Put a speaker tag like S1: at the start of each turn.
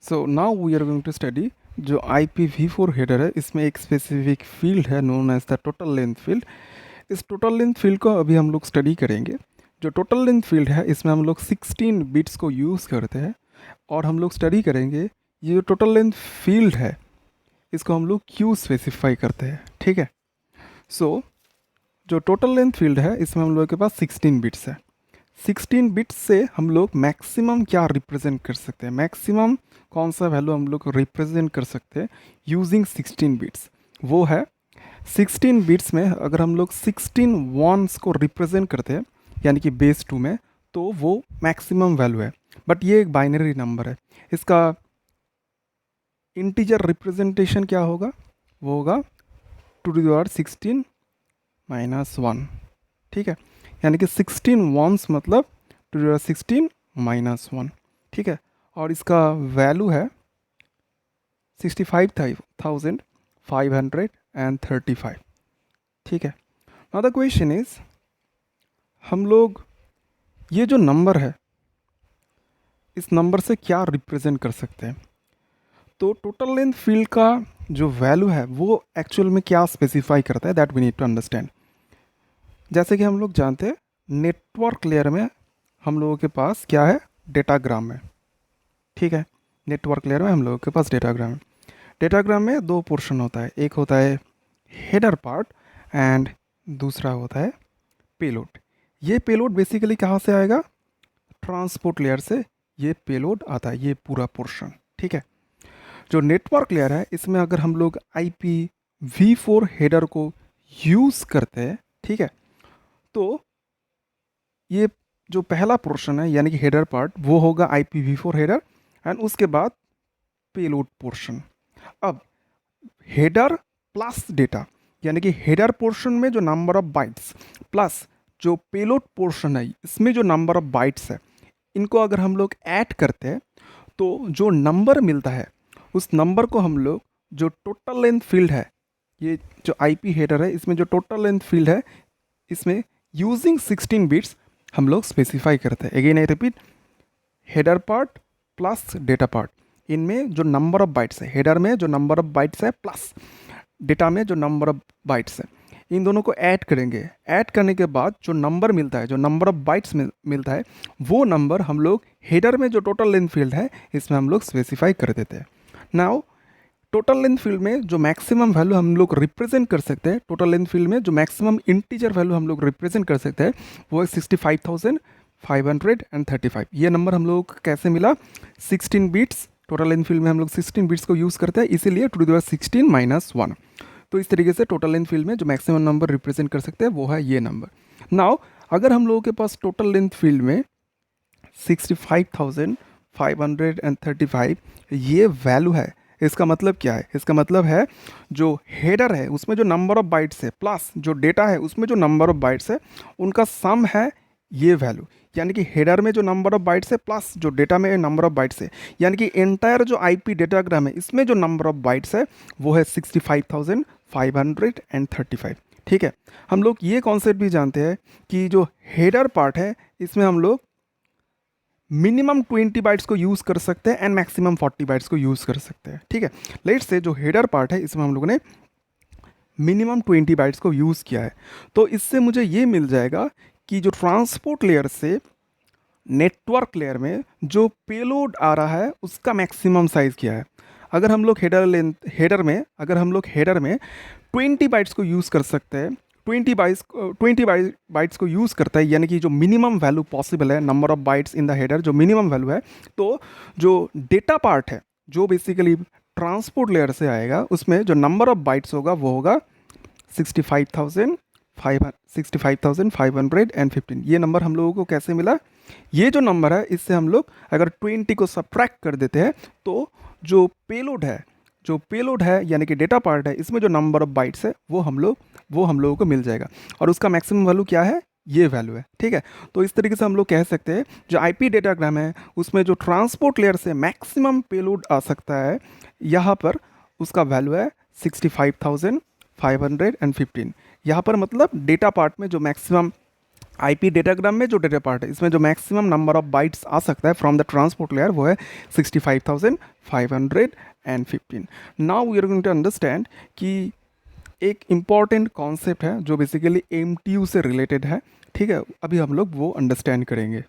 S1: So now we are going to study जो IPv4 header है, इसमें एक स्पेसिफिक फील्ड है known as the total length field. इस टोटल लेंथ फील्ड को अभी हम लोग स्टडी करेंगे। जो टोटल लेंथ फील्ड है इसमें हम लोग 16 बिट्स को यूज़ करते हैं और हम लोग स्टडी करेंगे ये जो टोटल लेंथ फील्ड है इसको हम लोग क्यों स्पेसिफाई करते हैं। ठीक है, सो जो टोटल लेंथ फील्ड है इसमें हम लोग के पास 16 बिट्स है। 16 बिट्स से हम लोग मैक्सिमम क्या रिप्रेजेंट कर सकते हैं, मैक्सिमम कौन सा वैल्यू हम लोग रिप्रेजेंट कर सकते हैं यूजिंग 16 बिट्स, वो है 16 बिट्स में अगर हम लोग 16 वंस को रिप्रेजेंट करते हैं यानी कि बेस 2 में, तो वो मैक्सिमम वैल्यू है। बट ये एक बाइनरी नंबर है, इसका इंटीजर रिप्रेजेंटेशन क्या होगा, वो होगा 2 टू द पावर 16 माइनस 1। ठीक है, यानी कि 16 वंस मतलब 2 टू द पावर 16 माइनस 1। ठीक है, और इसका वैल्यू है 65,535। ठीक है, नाउ द क्वेश्चन इज हम लोग ये जो नंबर है इस नंबर से क्या रिप्रेजेंट कर सकते हैं। तो टोटल लेंथ फील्ड का जो वैल्यू है वो एक्चुअल में क्या स्पेसिफाई करता है, that we need to understand. जैसे कि हम लोग जानते हैं नेटवर्क लेयर में हम लोगों के पास क्या है, डेटाग्राम है। ठीक है, नेटवर्क लेयर में हम लोगों के पास डेटाग्राम है। डेटाग्राम में दो पोर्शन होता है, एक होता है हेडर पार्ट एंड दूसरा होता है पेलोड। ये पेलोड बेसिकली कहाँ से आएगा, ट्रांसपोर्ट लेयर से ये पेलोड आता है, ये पूरा पोर्शन। ठीक है, जो नेटवर्क लेयर है इसमें अगर हम लोग IPv4 हेडर को यूज़ करते हैं, ठीक है, तो ये जो पहला पोर्शन है यानी कि हेडर पार्ट वो होगा IPv4 हेडर एंड उसके बाद पेलोड पोर्शन। अब हेडर प्लस डेटा यानी कि हेडर पोर्शन में जो नंबर ऑफ बाइट्स प्लस जो पेलोड पोर्शन है इसमें जो नंबर ऑफ बाइट्स है, इनको अगर हम लोग ऐड करते हैं तो जो नंबर मिलता है उस नंबर को हम लोग जो टोटल लेंथ फील्ड है, ये जो IP हेडर है इसमें जो टोटल लेंथ फील्ड है इसमें यूजिंग 16 बिट्स हम लोग स्पेसिफाई करते हैं। Again I repeat, header part plus data part, इनमें जो नंबर ऑफ बाइट्स है, हेडर में जो नंबर ऑफ बाइट्स है प्लस डेटा में जो नंबर ऑफ बाइट्स है, इन दोनों को ऐड करेंगे। ऐड करने के बाद जो नंबर मिलता है, जो नंबर ऑफ बाइट्स मिलता है, वो नंबर हम लोग हेडर में जो टोटल लेंथ फील्ड है इसमें हम लोग स्पेसिफाई कर देते हैं। नाउ टोटल लेंथ फील्ड में जो मैक्सिमम वैल्यू हम लोग रिप्रेजेंट कर सकते हैं, टोटल लेंथ फील्ड में जो मैक्सिमम इंटीजर वैल्यू हम लोग रिप्रेजेंट कर सकते हैं वो है 65,535। ये नंबर हम लोग कैसे मिला, 16 बिट्स, टोटल लेंथ फील्ड में हम लोग 16 बिट्स को यूज़ करते हैं, इसीलिए 2 टू द पावर 16 माइनस 1। तो इस तरीके से टोटल लेंथ फील्ड में जो मैक्सिमम नंबर रिप्रेजेंट कर सकते हैं वो है ये नंबर। नाउ अगर हम लोगों के पास टोटल लेंथ फील्ड में 65,535 ये वैल्यू है, इसका मतलब क्या है, इसका मतलब है जो हेडर है उसमें जो नंबर ऑफ बाइट्स है प्लस जो डेटा है उसमें जो नंबर ऑफ बाइट्स है उनका सम है ये वैल्यू। यानी कि हेडर में जो नंबर ऑफ बाइट्स है प्लस जो डेटा में नंबर ऑफ बाइट्स है, यानी कि एंटायर जो IP डेटाग्राम है इसमें जो नंबर ऑफ बाइट्स है वो है 65,535। ठीक है, हम लोग ये कॉन्सेप्ट भी जानते हैं कि जो हेडर पार्ट है इसमें हम लोग मिनिमम 20 बाइट्स को यूज़ कर सकते हैं एंड मैक्सिमम 40 बाइट्स को यूज़ कर सकते हैं। ठीक है, लेट्स से जो हेडर पार्ट है इसमें हम लोगों ने मिनिमम 20 बाइट्स को यूज़ किया है, तो इससे मुझे ये मिल जाएगा कि जो ट्रांसपोर्ट लेयर से नेटवर्क लेयर में जो पेलोड आ रहा है उसका मैक्सिमम साइज़ क्या है। अगर हम लोग हेडर में अगर हम लोग हेडर में 20 बाइट्स को यूज़ कर सकते हैं, 20 बाइट्स को यूज़ करता है, यानी कि जो मिनिमम वैल्यू पॉसिबल है, number of bytes in the header जो मिनिमम वैल्यू है, तो जो डेटा पार्ट है जो बेसिकली ट्रांसपोर्ट लेयर से आएगा उसमें जो नंबर ऑफ बाइट्स होगा वो होगा 65,515। ये नंबर हम लोगों को कैसे मिला, ये जो नंबर है इससे हम लोग अगर 20 को सब्ट्रैक्ट कर देते हैं तो जो पेलोड है यानी कि डेटा पार्ट है इसमें जो नंबर ऑफ बाइट्स है वो हम लोगों को मिल जाएगा और उसका मैक्सिमम वैल्यू क्या है, ये वैल्यू है। ठीक है, तो इस तरीके से हम लोग कह सकते हैं जो IP डेटाग्राम है उसमें जो ट्रांसपोर्ट लेयर से मैक्सिमम पेलोड आ सकता है यहाँ पर उसका वैल्यू है 65,515। यहाँ पर मतलब डेटा पार्ट में जो मैक्सिमम आईपी डेटाग्राम में जो डेटा पार्ट है, इसमें जो मैक्सिमम नंबर ऑफ बाइट्स आ सकता है फ्रॉम द ट्रांसपोर्ट लेयर वो है 65,515। Now we are going to understand कि एक इम्पॉर्टेंट कॉन्सेप्ट है जो बेसिकली एमटीयू से रिलेटेड है, ठीक है, अभी हम लोग वो अंडरस्टैंड करेंगे।